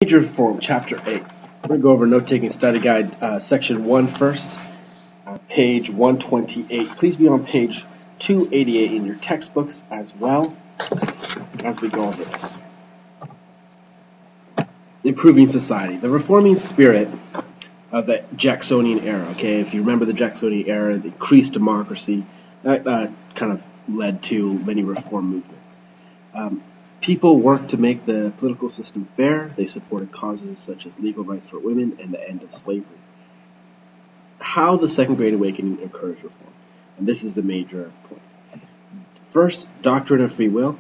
Major Reform, Chapter 8. We're going to go over Note-Taking Study Guide, Section 1 first, page 128. Please be on page 288 in your textbooks as well as we go over this. Improving society. The reforming spirit of the Jacksonian era, okay? If you remember the Jacksonian era, the increased democracy, that kind of led to many reform movements. People worked to make the political system fair. They supported causes such as legal rights for women and the end of slavery. How the Second Great Awakening encouraged reform. And this is the major point. First, doctrine of free will,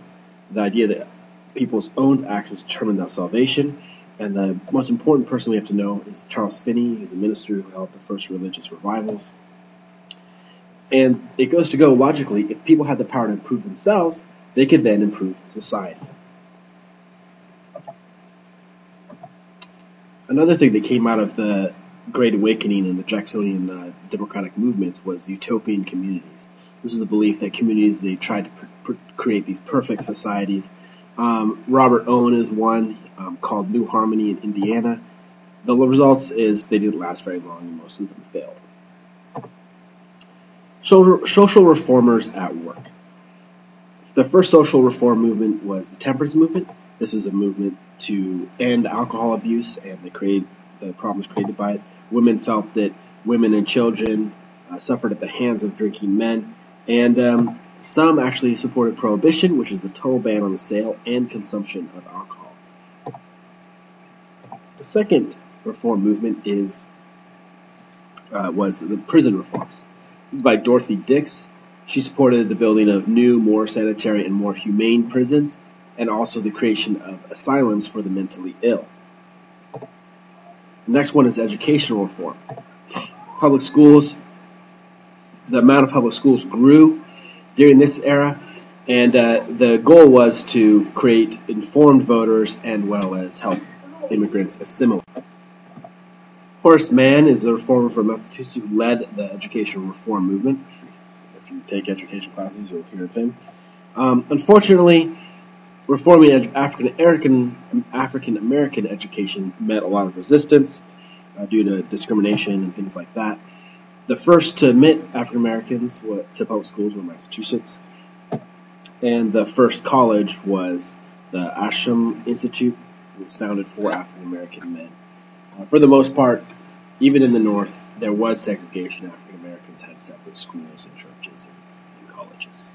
the idea that people's own actions determine their salvation. And the most important person we have to know is Charles Finney. He's a minister who held the first religious revivals. And it goes to go logically, if people had the power to improve themselves, they could then improve society. Another thing that came out of the Great Awakening and the Jacksonian democratic movements was Utopian Communities. This is the belief that communities, they tried to create these perfect societies. Robert Owen is one called New Harmony in Indiana. The results is they didn't last very long and most of them failed. Social reformers at work. The first social reform movement was the Temperance Movement. This was a movement to end alcohol abuse and the problems created by it. Women felt that women and children suffered at the hands of drinking men. And some actually supported prohibition, which is the total ban on the sale and consumption of alcohol. The second reform movement was the prison reforms. This is by Dorothy Dix. She supported the building of new, more sanitary, and more humane prisons, and also the creation of asylums for the mentally ill. The next one is educational reform. Public schools, the amount of public schools grew during this era, and the goal was to create informed voters and well as help immigrants assimilate. Horace Mann is the reformer from Massachusetts who led the educational reform movement. If you take education classes, you'll hear of him. Unfortunately, reforming African American education met a lot of resistance due to discrimination and things like that. The first to admit African Americans to public schools were Massachusetts, and the first college was the Ashram Institute. It was founded for African American men. For the most part, even in the North, there was segregation. African Americans had separate schools and churches and colleges.